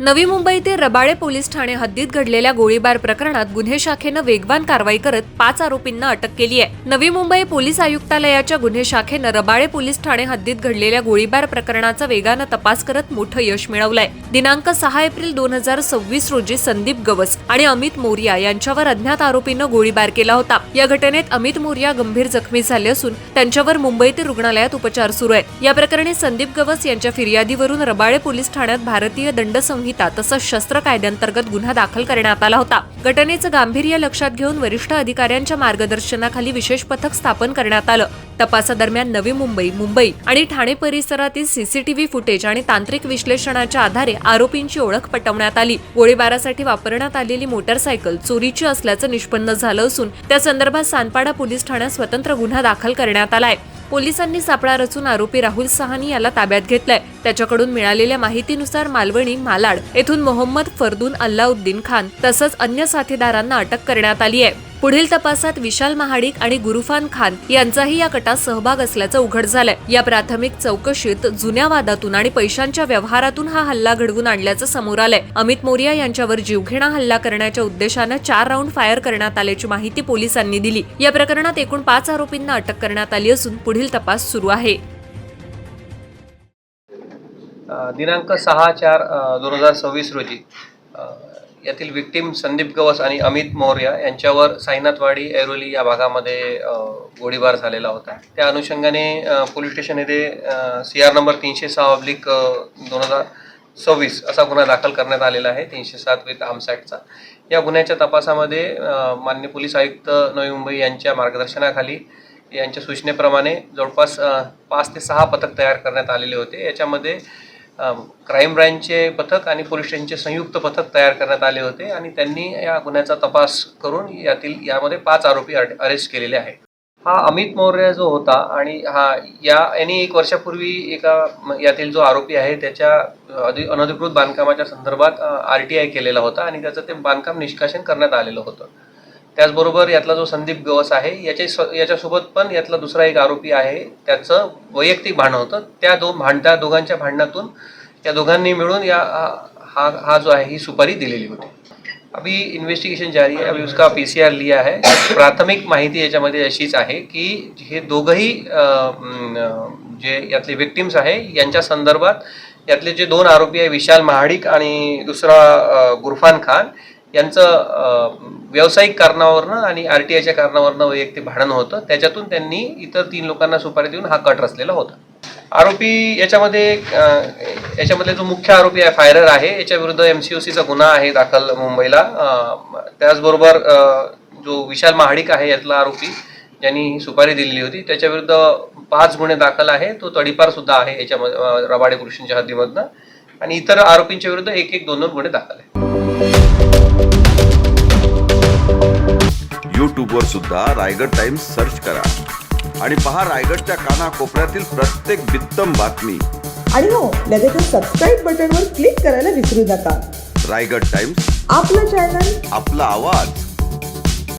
नवी मुंबईतील रबाळे पोलीस ठाणे हद्दीत घडलेल्या गोळीबार प्रकरणात गुन्हे शाखेनं वेगवान कारवाई करत 5 आरोपींना अटक केली आहे। नवी मुंबई पोलीस आयुक्तालयाच्या गुन्हे शाखेनं रबाळे पोलीस ठाणे हद्दीत घडलेल्या गोळीबार प्रकरणाचा वेगानं तपास करत मोठं यश मिळवलंय। दिनांक 6 एप्रिल 2026 रोजी संदीप गवस आणि अमित मोरिया यांच्यावर अज्ञात आरोपीनं गोळीबार केला होता। या घटनेत अमित मोरिया गंभीर जखमी झाले असून त्यांच्यावर मुंबईतील रुग्णालयात उपचार सुरू आहेत। या प्रकरणी संदीप गवस यांच्या फिर्यादीवरून रबाळे पोलीस ठाण्यात भारतीय दंड तसंच शस्त्र कायद्यांतर्गत गुन्हा दाखल करण्यात आला होता। घटनेचं गांभीर्य लक्षात घेऊन वरिष्ठ अधिकाऱ्यांच्या मार्गदर्शनाखाली विशेष पथक स्थापन करण्यात आलं। तपासादरम्यान नवी मुंबई आणि ठाणे परिसरातील सीसीटीव्ही फुटेज आणि तांत्रिक विश्लेषणाच्या आधारे आरोपींची ओळख पटवण्यात आली। गोळीबारासाठी वापरण्यात आलेली मोटारसायकल चोरीची असल्याचं निष्पन्न झालं असून त्या संदर्भात सानपाडा पोलीस ठाण्यात स्वतंत्र गुन्हा दाखल करण्यात आलाय। पोलिसांनी सापळा रचून आरोपी राहुल सहानी याला ताब्यात घेतलाय। त्याच्याकडून मिळालेल्या माहितीनुसार मालवणी मालाड येथून मोहम्मद फरदून अल्लाउद्दीन खान तसंच अन्य साथीदारांना अटक करण्यात आली आहे। पुढील तपासात विशाल महाडिक आणि गुरुफान खान यांचाही या कटात सहभाग असल्याचं उघड झालंय। या प्राथमिक चौकशीत जुन्या वादातून आणि पैशांच्या व्यवहारातून हा हल्ला घडवून आणल्याचं समोर आलंय। अमित मोरिया यांच्यावर जीवघेणा हल्ला करण्याच्या उद्देशानं 4 राऊंड फायर करण्यात आल्याची माहिती पोलिसांनी दिली। या प्रकरणात एकूण 5 आरोपींना अटक करण्यात आली असून पुढील तपास सुरू आहे। दिनांक 6/4/2026 रोजी यातील विक्टीम संदीप गवस आणि अमित मोरिया यांच्यावर साईनाथवाडी ऐरोली या भागामध्ये गोळीबार झालेला होता। त्या अनुषंगाने पोलीस स्टेशन येथे CR नंबर 306/2026 असा गुन्हा दाखल करण्यात आलेला आहे, 307 विथ आर्म्स ॲक्टचा। या गुन्ह्याच्या तपासामध्ये माननीय पोलीस आयुक्त नवी मुंबई यांच्या मार्गदर्शनाखाली यांच्या सूचनेप्रमाणे जवळपास 5 ते 6 पथक तयार करण्यात आलेले होते। याच्यामध्ये क्राईम ब्रँचचे पथक आणि पोलीस स्टेशनचे संयुक्त पथक तयार करण्यात आले होते आणि त्यांनी या गुन्ह्याचा तपास करून यामध्ये 5 आरोपी अरेस्ट केलेले आहेत। हा अमित मोरिया जो होता आणि यांनी 1 वर्षापूर्वी यातील जो आरोपी आहे त्याच्या अनधिकृत बांधकामाच्या संदर्भात RTI केलेला होता आणि त्याचं ते बांधकाम निष्कासन करण्यात आलेलं होतं। त्याचबरोबर यातला जो संदीप गवस आहे याच्यासोबत पण यातला दुसरा एक आरोपी आहे, त्याचं वैयक्तिक भांडण होतं। त्या दोघांच्या भांडणातून या दोघांनी मिळून हा जो आहे ही सुपारी दिलेली होती। अभी इन्व्हेस्टिगेशन जारी है, अभी उसका PCR लिया है। प्राथमिक माहिती याच्यामध्ये अशीच आहे की हे दोघंही जे यातले विक्टिम्स आहे यांच्या संदर्भात यातले जे 2 आरोपी आहे विशाल महाडिक आणि दुसरा गुरफान खान यांचं व्यावसायिक कारणावरनं आणि RTIच्या कारणावरनं वैयक्तिक भांडण होतं। त्याच्यातून त्यांनी इतर 3 लोकांना सुपारी देऊन हा कट रचलेला होता। आरोपी याच्यामधले जो मुख्य आरोपी आहे फायरर आहे, याच्याविरुद्ध MCOCचा गुन्हा आहे दाखल मुंबईला। त्याचबरोबर जो विशाल महाडिक आहे यातला आरोपी ज्यांनी ही सुपारी दिलेली होती त्याच्याविरुद्ध 5 गुन्हे दाखल आहे। तो तडीपार सुद्धा आहे याच्यामध्ये रबाळे पोलिसांच्या हद्दीमधनं आणि इतर आरोपींच्या विरुद्ध 1-1, 2-2 गुन्हे दाखल आहे। यूट्यूबवर सुद्धा रायगड टाइम्स सर्च करा आणि पहा रायगडच्या कानाकोपऱ्यातील प्रत्येक बित्तम बातमी। आणि हो, लगेचच सबस्क्राईब बटनवर क्लिक करायला विसरू नका। रायगड टाइम्स, आपलं चॅनल, आपला आवाज।